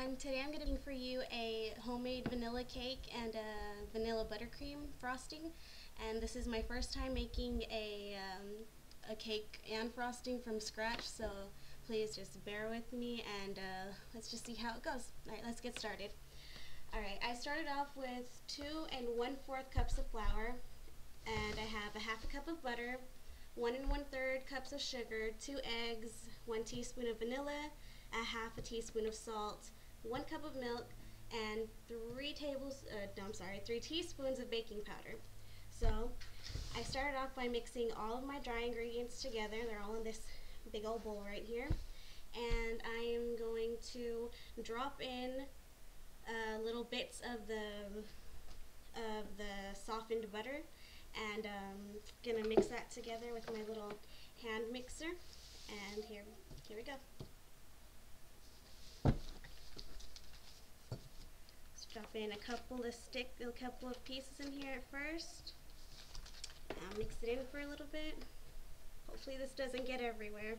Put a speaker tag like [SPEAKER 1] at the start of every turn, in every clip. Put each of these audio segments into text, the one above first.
[SPEAKER 1] everyone. Today I'm going to make for you a homemade vanilla cake and a vanilla buttercream frosting. And this is my first time making a cake and frosting from scratch, so please just bear with me and let's just see how it goes. Alright, let's get started. Alright, I started off with 2 1/4 cups of flour, and I have a half a cup of butter, 1 1/3 cups of sugar, 2 eggs, 1 teaspoon of vanilla, a half a teaspoon of salt, 1 cup of milk, and 3 teaspoons of baking powder. So I started off by mixing all of my dry ingredients together. They're all in this big old bowl right here. And I am going to drop in little bits of the softened butter, and gonna mix that together with my little hand mixer. And here we go. Let's drop in a couple of pieces in here at first. Now mix it in for a little bit. Hopefully this doesn't get everywhere.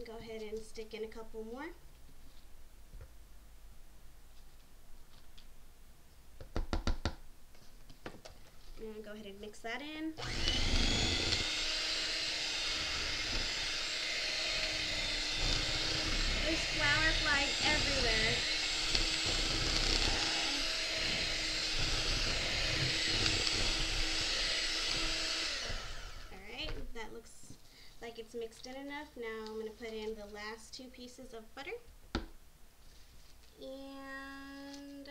[SPEAKER 1] Go ahead and stick in a couple more. And go ahead and mix that in. There's flour flying everywhere. Alright, that looks like it's mixed in enough. Now I'm going to put in the last 2 pieces of butter. And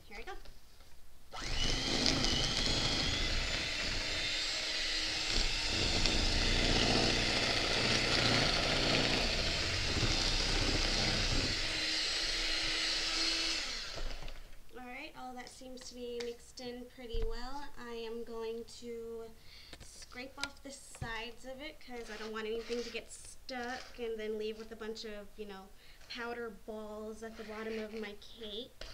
[SPEAKER 1] here we go. All that seems to be mixed in pretty well. I am going to scrape off the sides of it because I don't want anything to get stuck and then leave with a bunch of, powder balls at the bottom of my cake.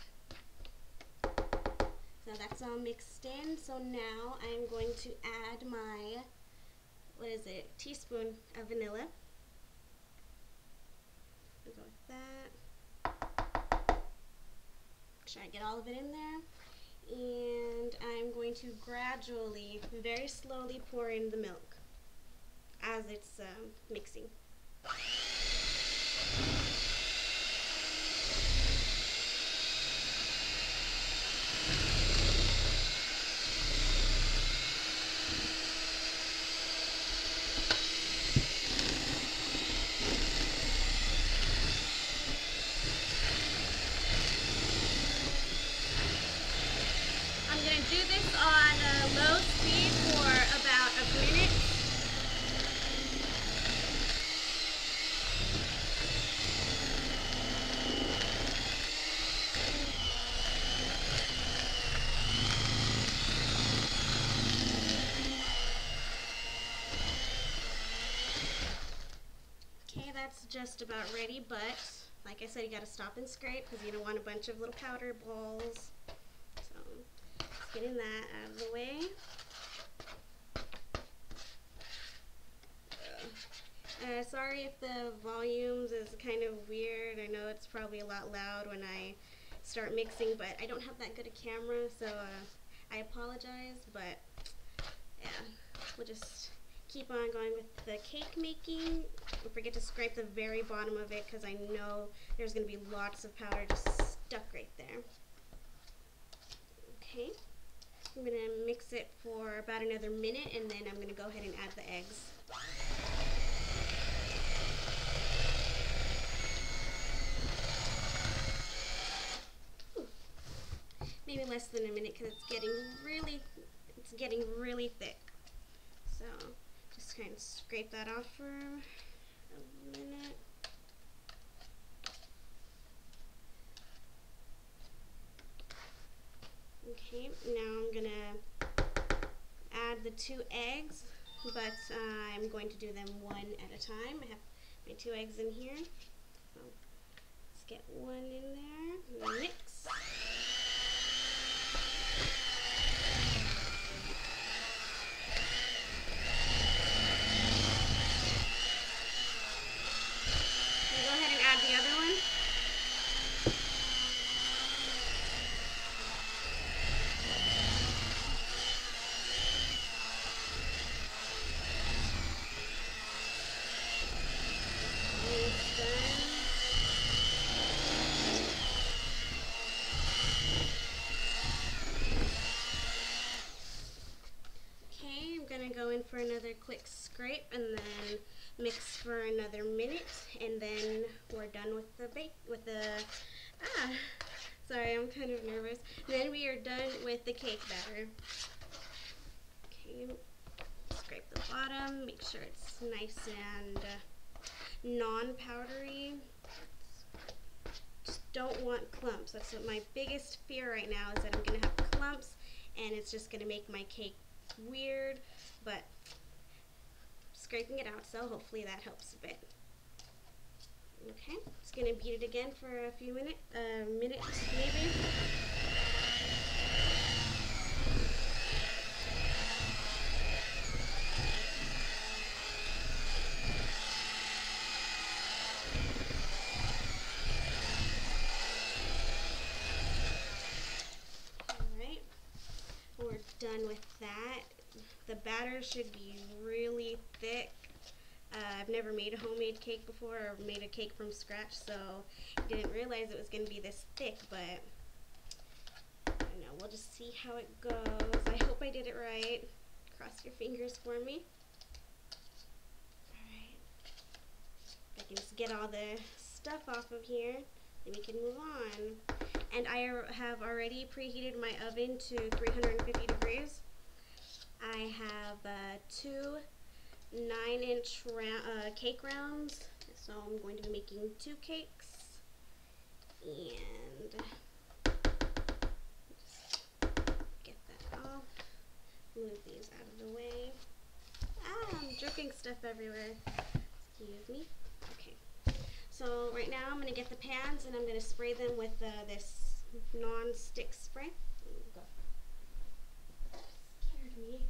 [SPEAKER 1] So that's all mixed in. So now I'm going to add my, teaspoon of vanilla. I'll go with that. Try to get all of it in there, and I'm going to gradually, very slowly pour in the milk as it's mixing. Do this on low speed for about a minute. Okay, that's just about ready, but like I said, you gotta stop and scrape because you don't want a bunch of little powder balls. Getting that out of the way. Sorry if the volumes is kind of weird. I know it's probably a lot loud when I start mixing, but I don't have that good a camera, so I apologize. But yeah, we'll just keep on going with the cake making. Don't forget to scrape the very bottom of it because I know there's going to be lots of powder just stuck right there. Okay. I'm going to mix it for about another minute, and then I'm going to go ahead and add the eggs. Maybe less than a minute because it's getting really thick. So just kind of scrape that off for a minute. Okay, now I'm gonna add the 2 eggs, but I'm going to do them one at a time. I have my 2 eggs in here. So let's get one in there, mix. Go ahead and add the other one. Okay, I'm gonna go in for another quick scrape and then mix for another minute, and then we're done with the sorry, I'm kind of nervous. Then we are done with the cake batter. Okay, scrape the bottom, make sure it's nice and non-powdery. Just don't want clumps. That's what my biggest fear right now is, that I'm gonna have clumps and it's just gonna make my cake weird, but scraping it out, so hopefully that helps a bit. Okay, just gonna beat it again for a few minutes, maybe. Alright, we're done with that. The batter should be really thick. I've never made a homemade cake before, or made a cake from scratch, so I didn't realize it was going to be this thick, but I don't know, we'll just see how it goes. I hope I did it right. Cross your fingers for me. Alright, if I can just get all the stuff off of here, then we can move on. And I have already preheated my oven to 350 degrees. I have 2 9-inch cake rounds, so I'm going to be making 2 cakes, and just get that off, move these out of the way. I'm dripping stuff everywhere, excuse me. Okay, so right now I'm going to get the pans and I'm going to spray them with this non-stick spray. Go. Scared me.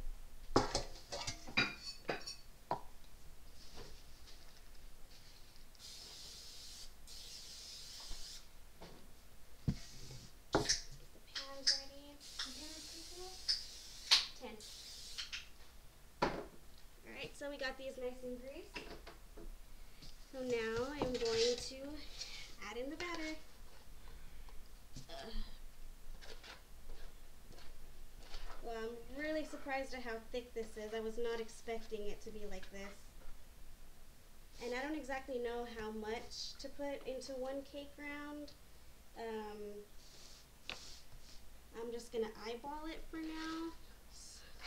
[SPEAKER 1] So we got these nice and greased. So now I'm going to add in the batter. Well, I'm really surprised at how thick this is. I was not expecting it to be like this. And I don't exactly know how much to put into 1 cake round. I'm just going to eyeball it for now.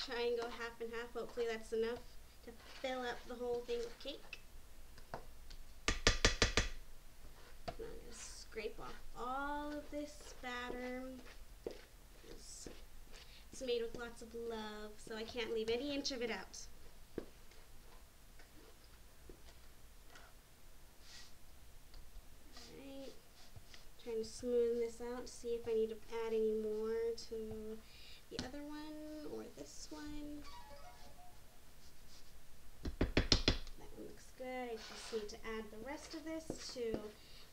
[SPEAKER 1] Try and go half and half. Hopefully that's enough to fill up the whole thing with cake. I'm going to scrape off all of this batter. It's made with lots of love, so I can't leave any inch of it out. Alright, trying to smooth this out, see if I need to add any more to the other one or this one. Looks good. I just need to add the rest of this to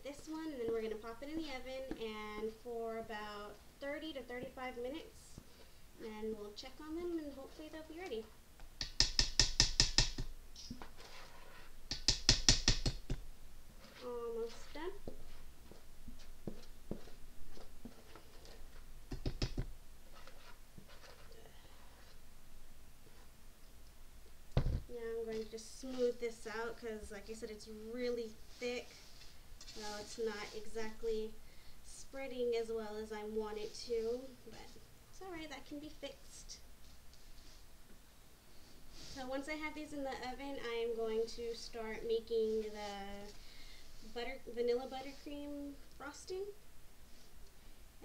[SPEAKER 1] this one, and then we're going to pop it in the oven and for about 30 to 35 minutes, and we'll check on them and hopefully they'll be ready. Almost done. Now I'm going to just smooth this out because, like I said, it's really thick. Well, it's not exactly spreading as well as I want it to, but it's alright, that can be fixed. So once I have these in the oven, I am going to start making the vanilla buttercream frosting.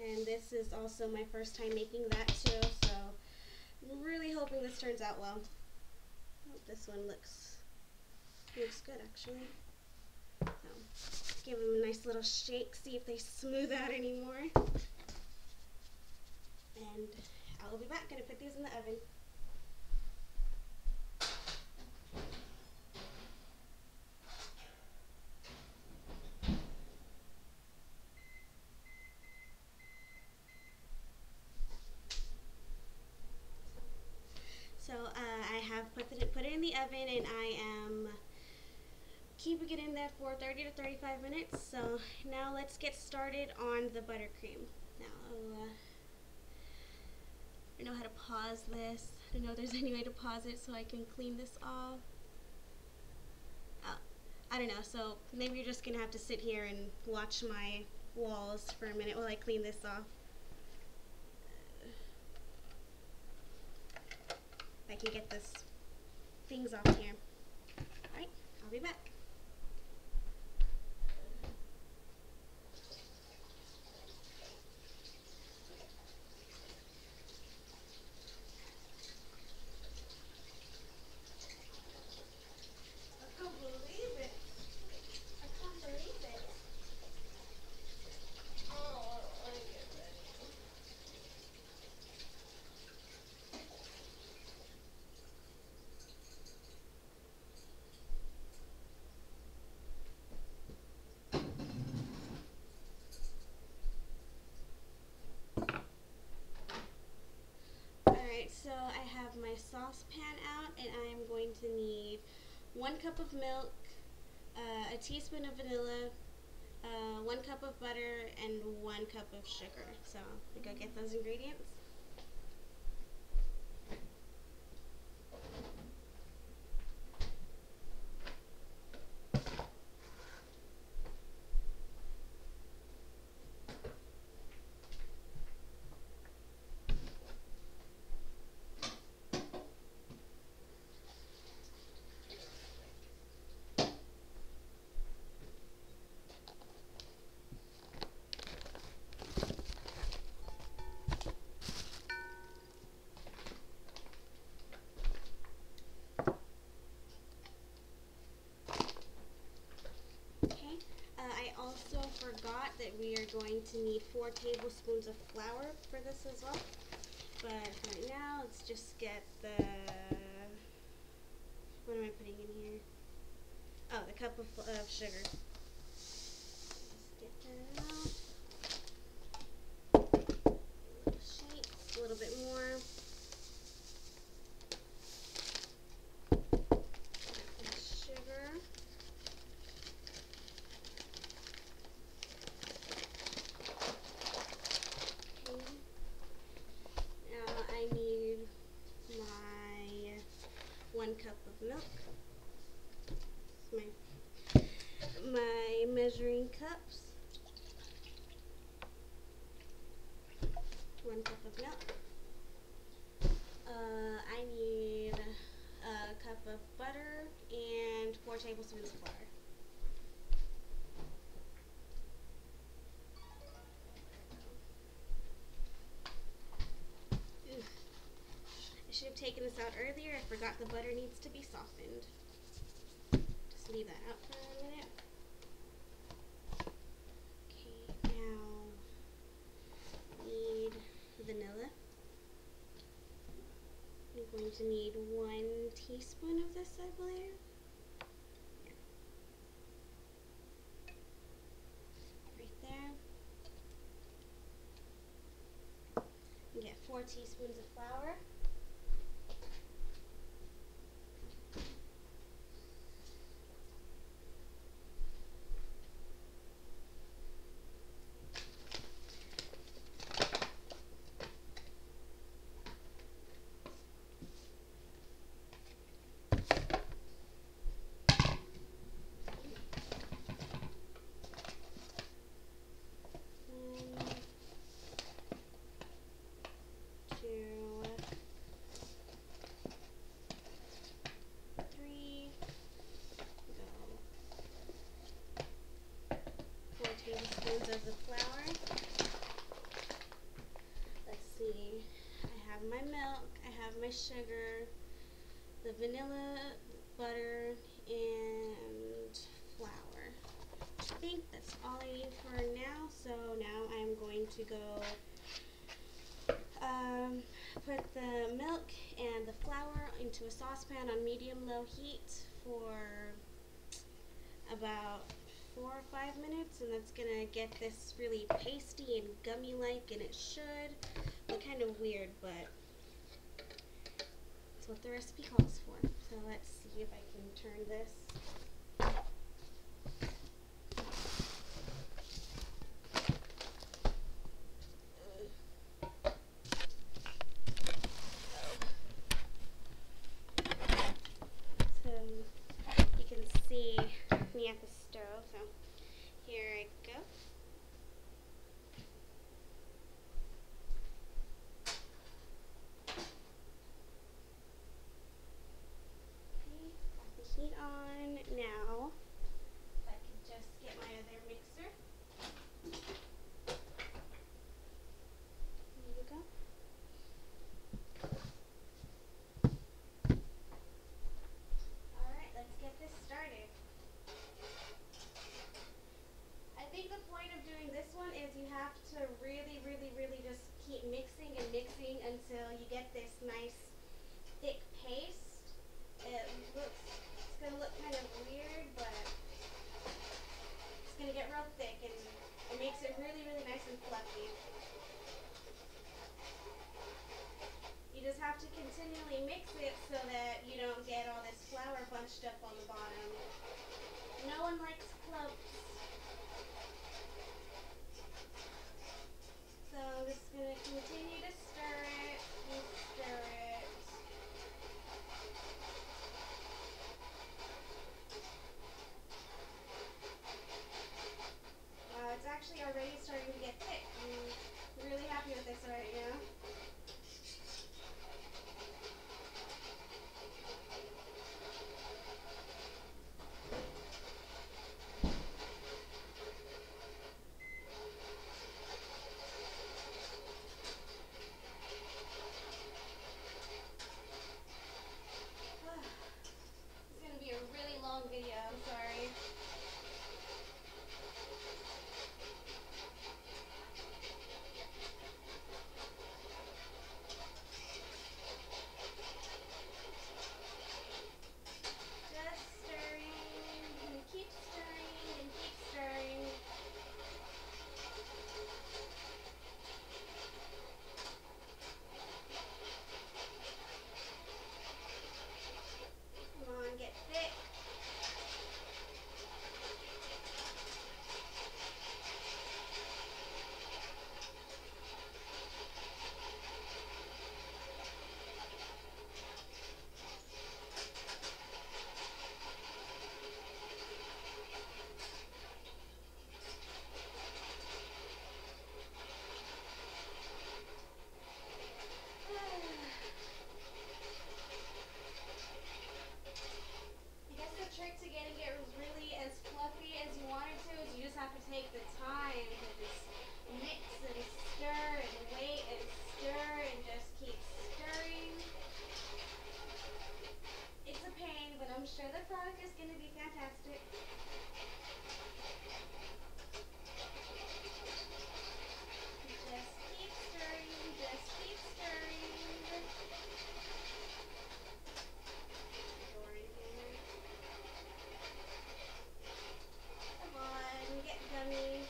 [SPEAKER 1] And this is also my first time making that too, so I'm really hoping this turns out well. This one looks good actually. So Give them a nice little shake, see if they smooth out anymore. And I'll be back. Gonna put these in the oven. So I have put it in the oven, and I am keeping it in there for 30 to 35 minutes. So now let's get started on the buttercream. Now I don't know how to pause this. I don't know if there's any way to pause it so I can clean this off. I don't know, so maybe you're just gonna have to sit here and watch my walls for a minute while I clean this off. If I can get this things off here. Alright, I'll be back. So I have my saucepan out, and I am going to need 1 cup of milk, a teaspoon of vanilla, 1 cup of butter, and 1 cup of sugar. So we go get those ingredients. I also forgot that we are going to need 4 tablespoons of flour for this as well. But right now, let's just get the, what am I putting in here? Oh, the cup of sugar. Just get that out. Shake a little bit more. Sugar. I need my 1 cup of milk. My measuring cups. 1 cup of milk. I need a cup of butter and 4 tablespoons of flour. I should have taken this out earlier. I forgot the butter needs to be softened. Just leave that out for a minute. Okay, now need vanilla. I'm going to need 1 teaspoon of this, I believe. Yeah. Right there. You get 4 teaspoons of flour. Tablespoons of the flour. Let's see. I have my milk, I have my sugar, the vanilla, butter, and flour. I think that's all I need for now. So now I'm going to go put the milk and the flour into a saucepan on medium-low heat for about 4 or 5 minutes, and that's gonna get this really pasty and gummy-like, and it should look kind of weird, but that's what the recipe calls for. So let's see if I can turn this. So you can see me at the stove, so here I go. Okay, got the heat on now. If I could just get my other mixer. There you go. Alright, let's get this started. I think the point of doing this one is you have to really just keep mixing and mixing until you get this nice thick paste. It's gonna look kind of weird, but it's gonna get real thick, and it makes it really nice and fluffy. You just have to continually mix it so that you don't get all this flour bunched up on the bottom. No one likes clumps. So I'm just going to continue to stir it and stir it. Wow, it's actually already starting to get thick. I'm really happy with this right now. It's going to be a really long video, I'm sorry. Just stirring, and keep stirring, and keep stirring. Come on, get thick. I guess the trick to getting it really as fluffy as you want it to is you just have to take the time to just mix and stir and wait and stir and just keep stirring. It's a pain, but I'm sure the product is going to be fantastic. Just keep stirring, just keep stirring. Come on, get gummy.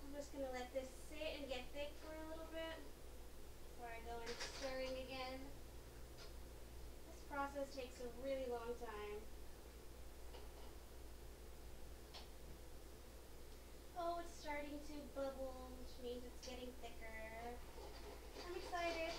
[SPEAKER 1] I'm just going to let this sit and get thick for a little bit before I go into stirring again. This process takes a really long time. Oh, it's starting to bubble, which means it's getting thicker. I'm excited.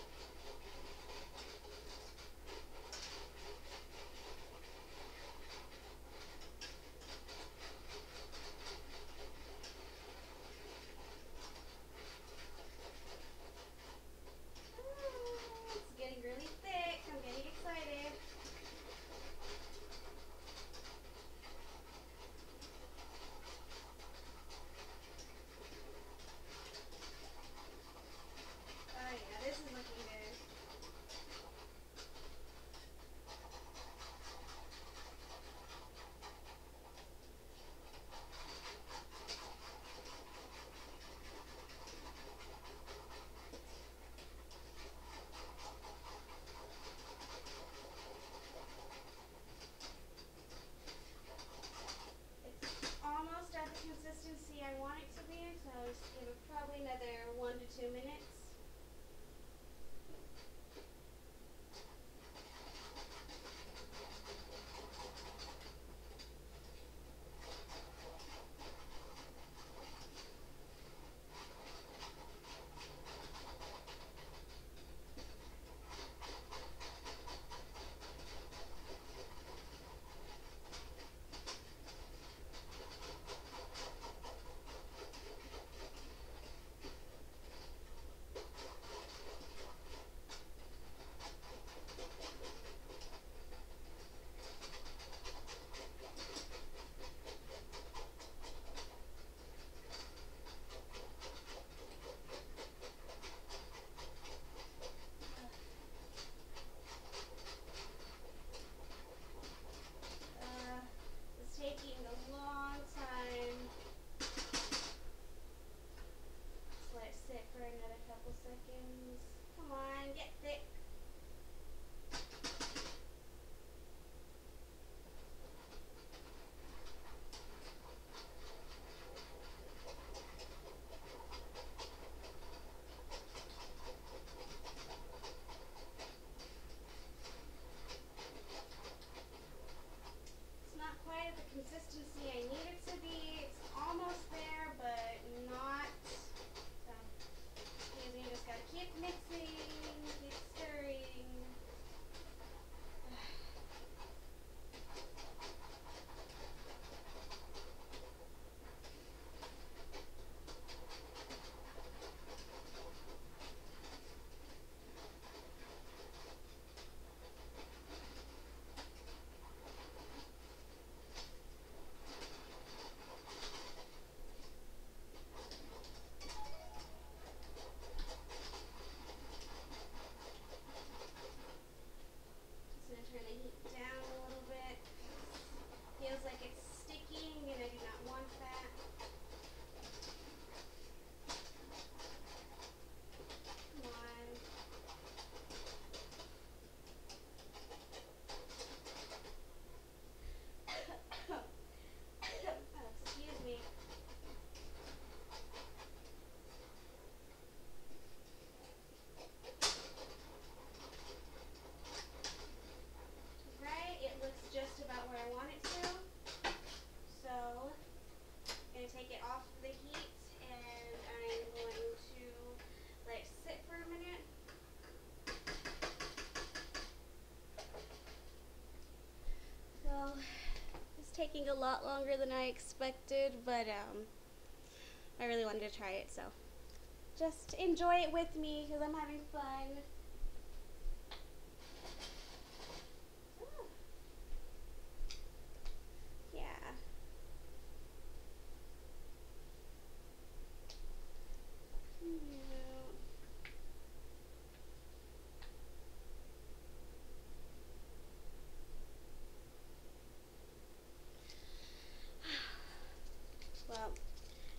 [SPEAKER 1] seconds. Come on, get thick. It's not quite at the consistency I need it to be. It's almost there, but not. So, you just gotta keep mixing, keep stirring. Take it off the heat, and I'm going to let it sit for a minute. So it's taking a lot longer than I expected, but I really wanted to try it, so just enjoy it with me because I'm having fun. Well,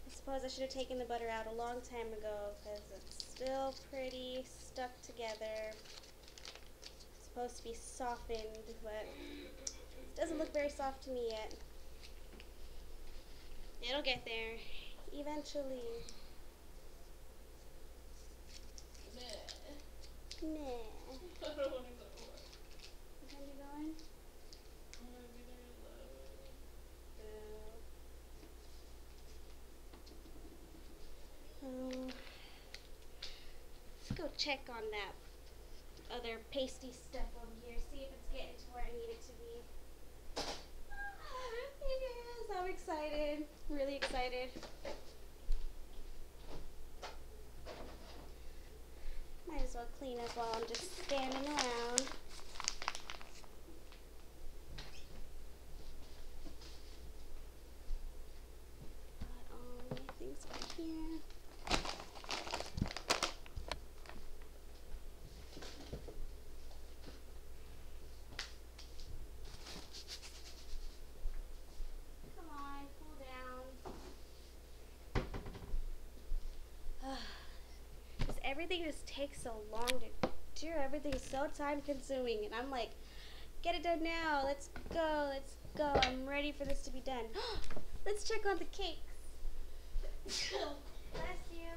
[SPEAKER 1] I suppose I should have taken the butter out a long time ago because it's still pretty stuck together. It's supposed to be softened, but it doesn't look very soft to me yet. It'll get there eventually. Nah. I don't want to go. What time are you going? I'm going to be there at 11. Let's go check on that other pasty stuff over here, see if it's getting to where I need it to be. Yes, I'm excited, really excited. Might as well clean up while I'm just standing around. Got all my things right here. Come on, cool down. Because everything just takes so long to do. Everything's so time consuming, and I'm like, get it done now. Let's go, let's go. I'm ready for this to be done. Let's check on the cakes. Bless you. Thank you.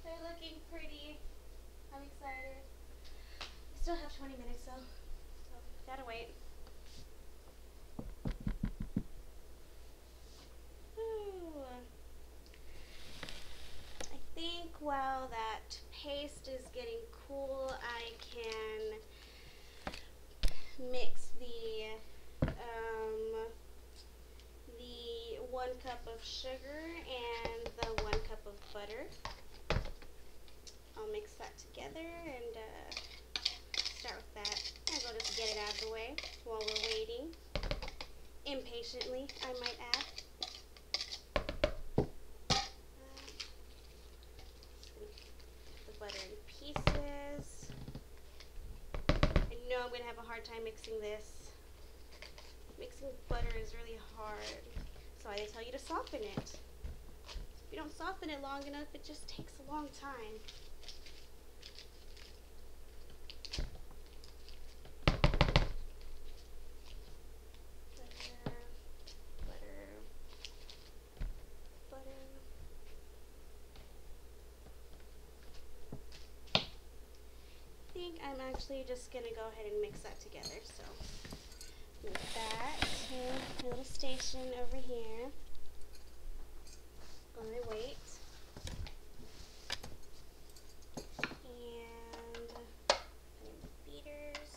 [SPEAKER 1] They're looking pretty. I'm excited. I still have 20 minutes though, so gotta wait. Ooh. I think while that paste is getting cool, I can mix the 1 cup of sugar and the 1 cup of butter. I'll mix that together and start with that. Might as well just get it out of the way while we're waiting. Impatiently, I might add. The butter in pieces. I know I'm going to have a hard time mixing this. Mixing butter is really hard. That's why they tell you to soften it. you don't soften it long enough, it just takes a long time. I think I'm actually just going to go ahead and mix that together. So move that to a little station over here on my weight. And put in the beaters.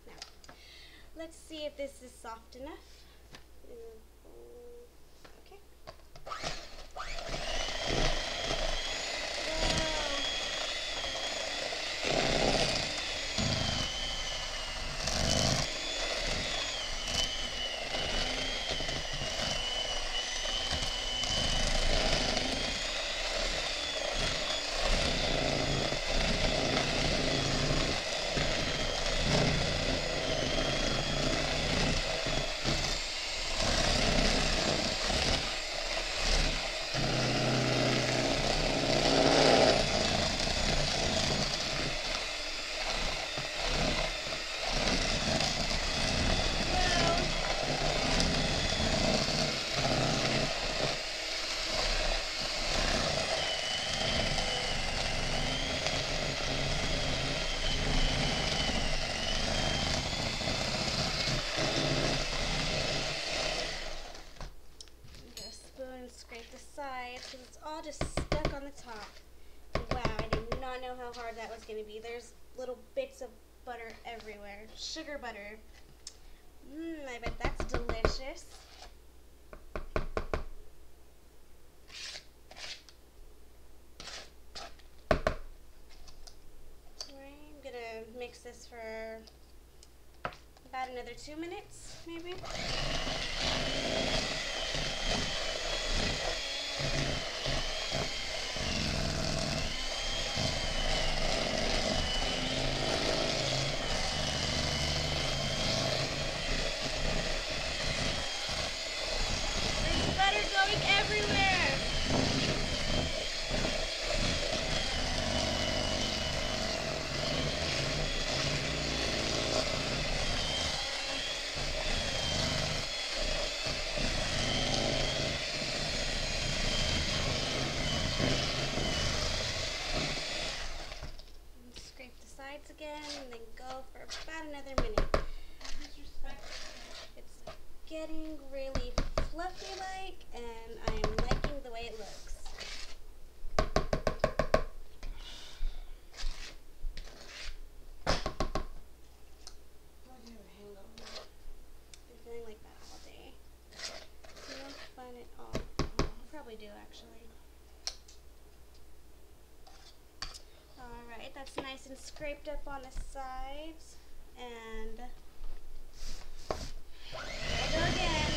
[SPEAKER 1] Now, let's see if this is soft enough. Okay. Scrape the sides because it's all just stuck on the top. Wow, I did not know how hard that was going to be. There's little bits of butter everywhere. Sugar butter. I bet that's delicious. I'm going to mix this for about another 2 minutes, maybe. Everywhere. Scrape the sides again and then go for about another minute. It's getting really fluffy-like, and I'm liking the way it looks. Been feeling like that all day. No fun at all. I probably do, actually. Alright, that's nice and scraped up on the sides, and there I go again.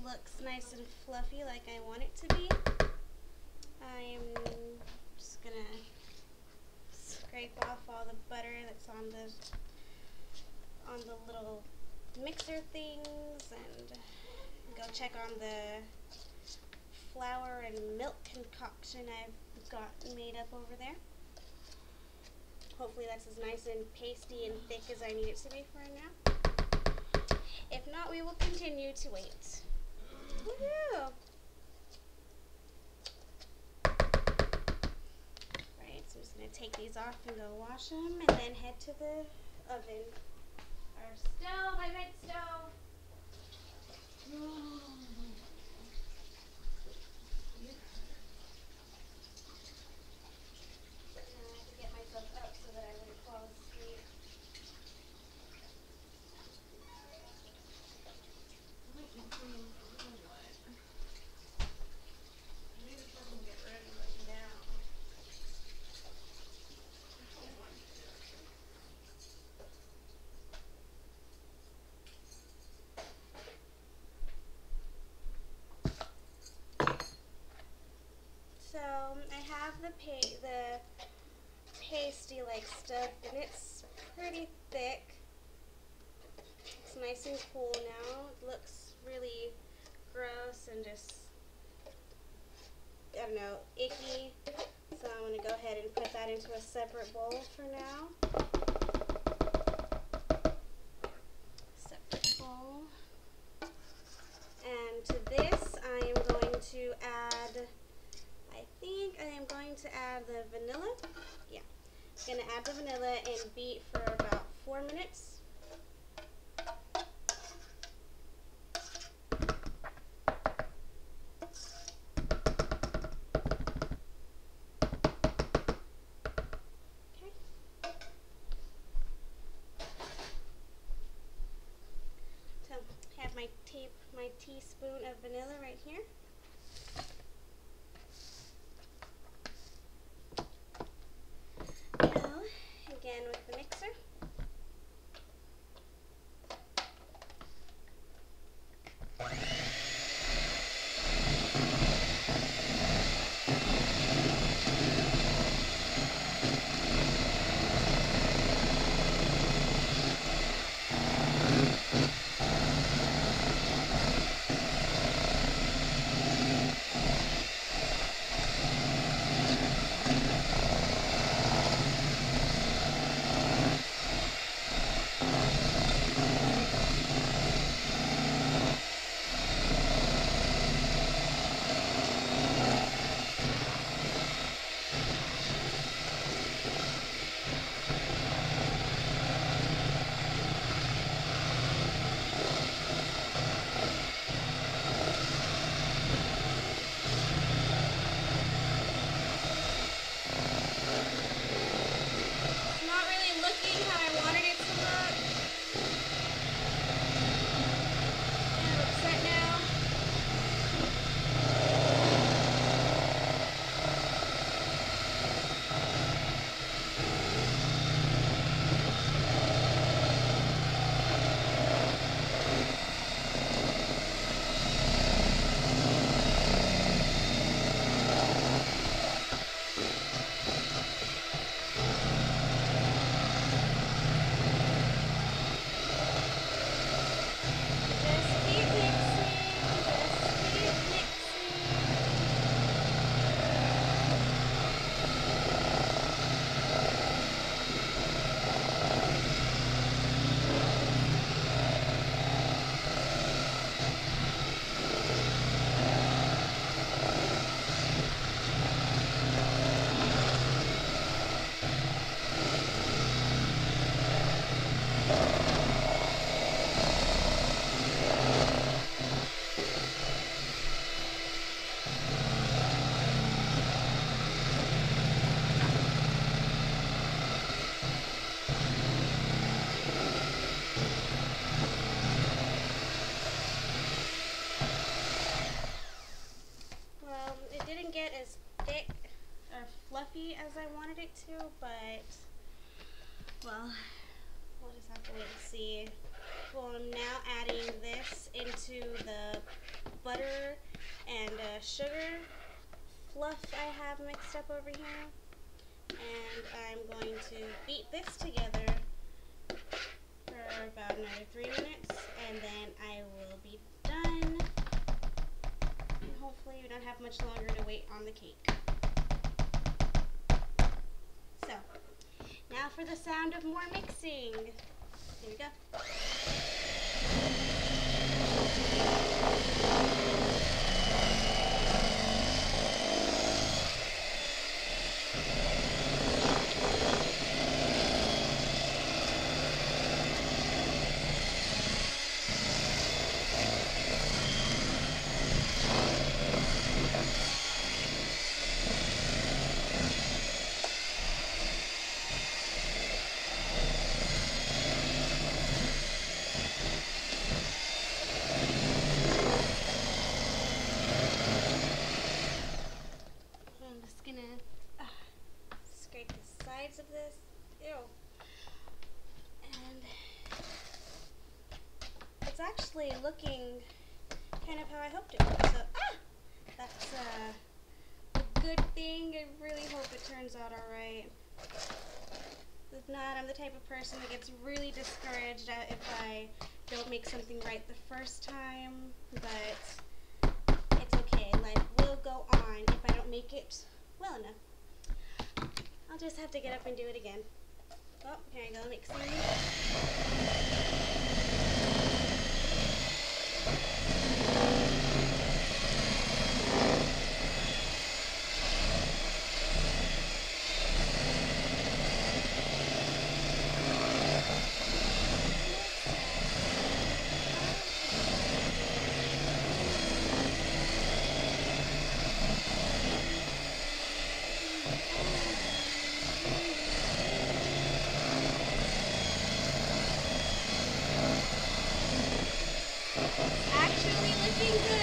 [SPEAKER 1] Looks nice and fluffy like I want it to be. I'm just gonna scrape off all the butter that's on the little mixer things and go check on the flour and milk concoction I've got made up over there. Hopefully that's as nice and pasty and thick as I need it to be for now. If not, we will continue to wait. Woohoo! Right, so I'm just going to take these off and go wash them and then head to the oven. Our stove, I meant stove. I have to get myself up so that I wouldn't fall asleep. like stuff, and it's pretty thick. It's nice and cool now. It looks really gross and just, I don't know, icky. So I'm going to go ahead and put that into a separate bowl for now. Separate bowl. And to this I am going to add, I think I am going to add the vanilla. Yeah. I'm going to add the vanilla and beat for about 4 minutes. My teaspoon of vanilla right here. Now, again with the mixer. Get as thick or fluffy as I wanted it to, but well, we'll just have to wait and see. Well, I'm now adding this into the butter and sugar fluff I have mixed up over here, and I'm going to beat this together for about another 3 minutes, and then I will be done. Hopefully we don't have much longer to wait on the cake. So, now for the sound of more mixing. Here we go. Of this, ew, and it's actually looking kind of how I hoped it would, so that's a good thing. I really hope it turns out alright. If not, I'm the type of person that gets really discouraged if I don't make something right the first time, but it's okay. Life will go on if I don't make it well enough. I'll just have to get up and do it again. Oh, here I go, mixing. Actually looking good.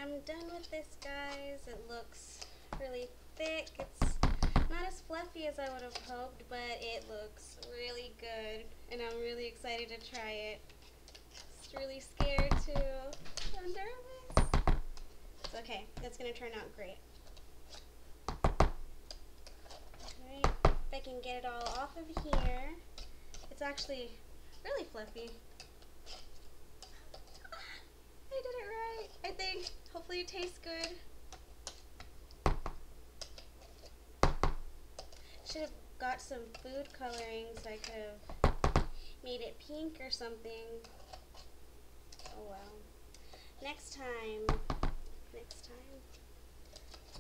[SPEAKER 1] I'm done with this, guys. It looks really thick. It's not as fluffy as I would have hoped, but it looks really good, and I'm really excited to try it. Just really scared too. I'm nervous. It's okay. It's gonna turn out great. Alright, if I can get it all off of here. It's actually really fluffy. I did it right, I think. Hopefully it tastes good. Should have got some food coloring so I could have made it pink or something. Oh well. Next time.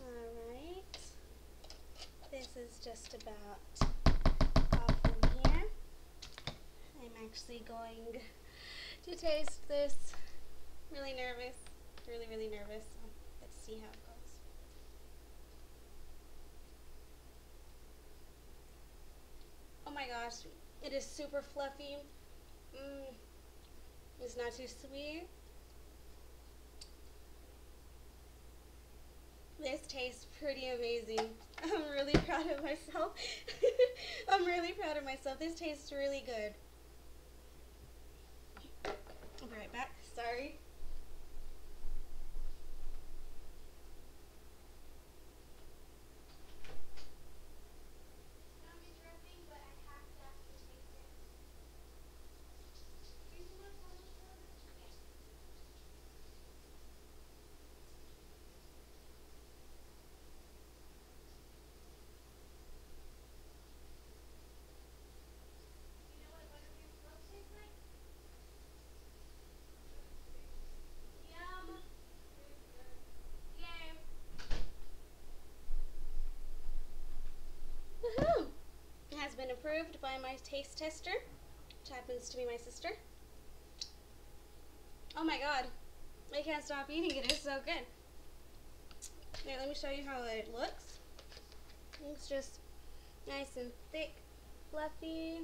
[SPEAKER 1] Alright. This is just about off from here. I'm actually going to taste this. Really nervous. Really nervous. So let's see how it goes. Oh my gosh, it is super fluffy. It's not too sweet. This tastes pretty amazing. I'm really proud of myself. I'm really proud of myself. This tastes really good. I'll be right back. Sorry. Woohoo! It has been approved by my taste tester, which happens to be my sister. Oh my god, I can't stop eating it. It's so good. Here, let me show you how it looks. It's just nice and thick, fluffy.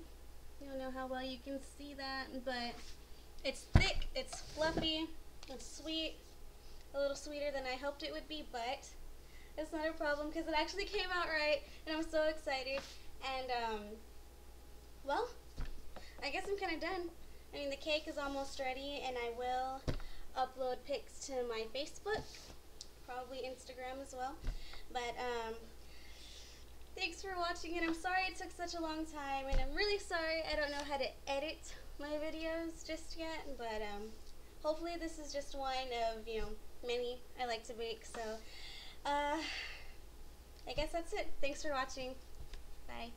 [SPEAKER 1] I don't know how well you can see that, but it's thick, it's fluffy, it's sweet. A little sweeter than I hoped it would be, but it's not a problem because it actually came out right, and I'm so excited. And well, I guess I'm kind of done. I mean, the cake is almost ready, and I will upload pics to my Facebook, probably Instagram as well. But thanks for watching, and I'm sorry it took such a long time, and I'm really sorry I don't know how to edit my videos just yet. But hopefully this is just one of, you know, many I like to bake. So I guess that's it. Thanks for watching. Bye.